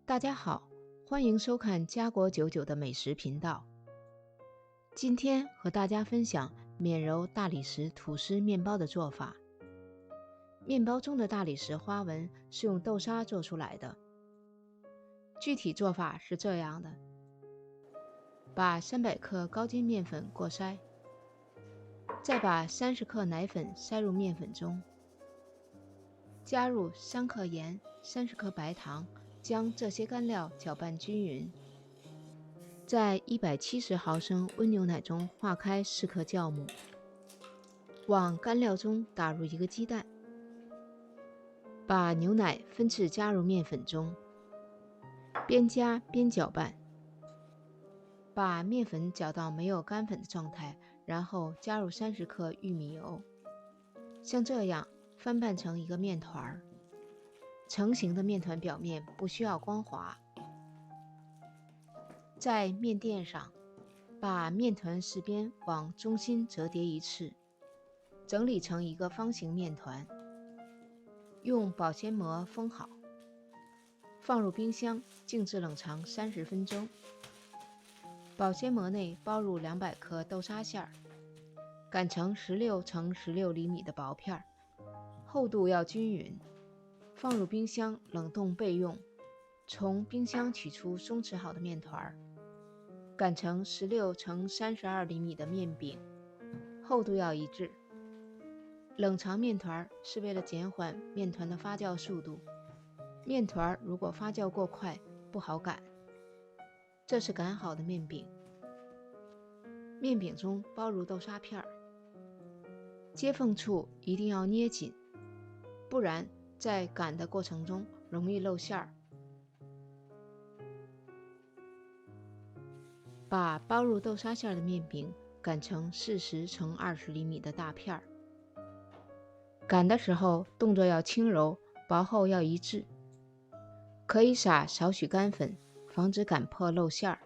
大家好，欢迎收看家国99的美食频道。今天和大家分享免揉大理石吐司面包的做法。面包中的大理石花纹是用豆沙做出来的。具体做法是这样的：把300克高筋面粉过筛，再把30克奶粉筛入面粉中，加入3克盐、30克白糖，将这些干料搅拌均匀。在170毫升温牛奶中化开4克酵母，往干料中打入1个鸡蛋，把牛奶分次加入面粉中，边加边搅拌，把面粉搅到没有干粉的状态，然后加入30克玉米油，像这样翻拌成一个面团。成型的面团表面不需要光滑。在面垫上，把面团四边往中心折叠一次，整理成一个方形面团，用保鲜膜封好，放入冰箱静置冷藏30分钟。保鲜膜内包入200克豆沙馅儿，擀成16乘16厘米的薄片，厚度要均匀，放入冰箱冷冻备用。从冰箱取出松弛好的面团，擀成16乘32厘米的面饼，厚度要一致。冷藏面团是为了减缓面团的发酵速度，面团如果发酵过快不好擀。这是擀好的面饼，面饼中包入豆沙片，接缝处一定要捏紧，不然在擀的过程中容易露馅儿。把包入豆沙馅的面饼擀成40乘20厘米的大片，擀的时候动作要轻柔，薄厚要一致，可以撒少许干粉，防止擀破露馅儿。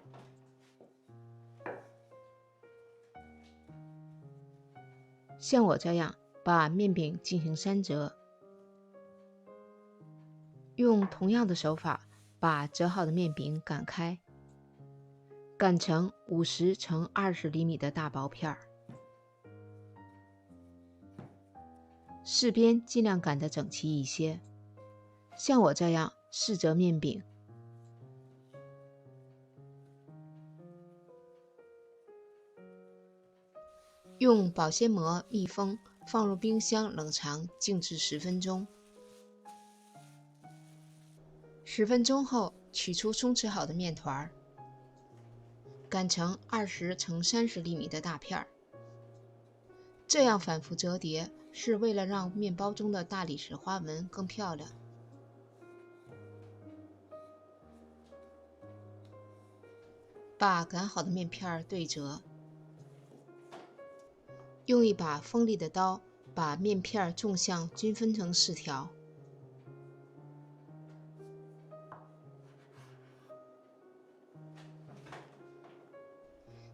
像我这样把面饼进行3折，用同样的手法把折好的面饼擀开，擀成50乘20厘米的大薄片，四边尽量擀得整齐一些。像我这样4折面饼，用保鲜膜密封，放入冰箱冷藏静置10分钟。10分钟后取出松弛好的面团，擀成20乘30厘米的大片，这样反复折叠是为了让面包中的大理石花纹更漂亮。把擀好的面片对折，用一把锋利的刀把面片纵向均分成4条。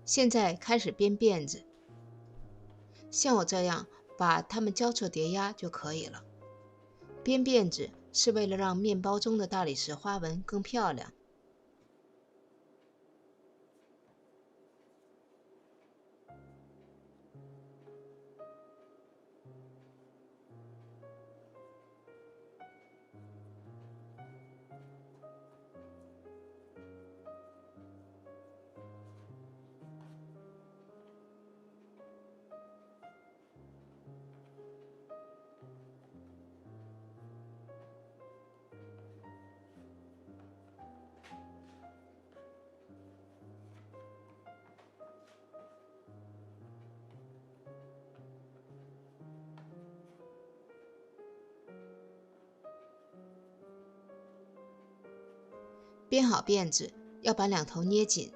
现在开始编辫子，像我这样把它们交错叠压就可以了。编辫子是为了让面包中的大理石花纹更漂亮。编好辫子要把2头捏紧，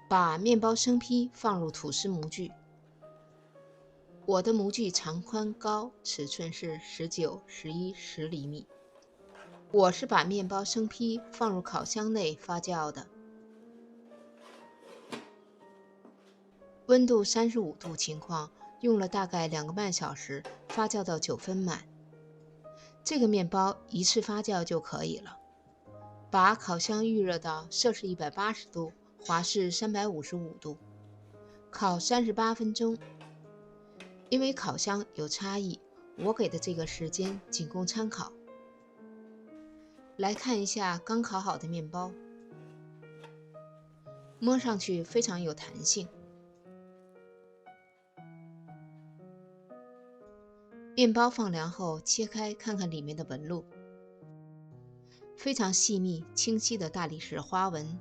把面包生坯放入吐司模具。我的模具长宽高尺寸是19、11、10厘米。我是把面包生坯放入烤箱内发酵的，温度35度情况，用了大概2个半小时，发酵到9分满。这个面包一次发酵就可以了。把烤箱预热到摄氏180度，华氏355度，烤38分钟。因为烤箱有差异，我给的这个时间仅供参考。来看一下刚烤好的面包，摸上去非常有弹性。面包放凉后切开看看里面的纹路，非常细密清晰的大理石花纹，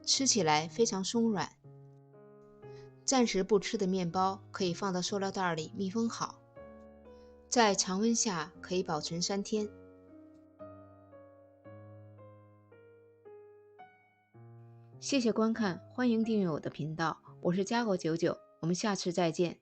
吃起来非常松软。暂时不吃的面包可以放到塑料袋里密封好，在常温下可以保存3天。谢谢观看，欢迎订阅我的频道，我是家国99，我们下次再见。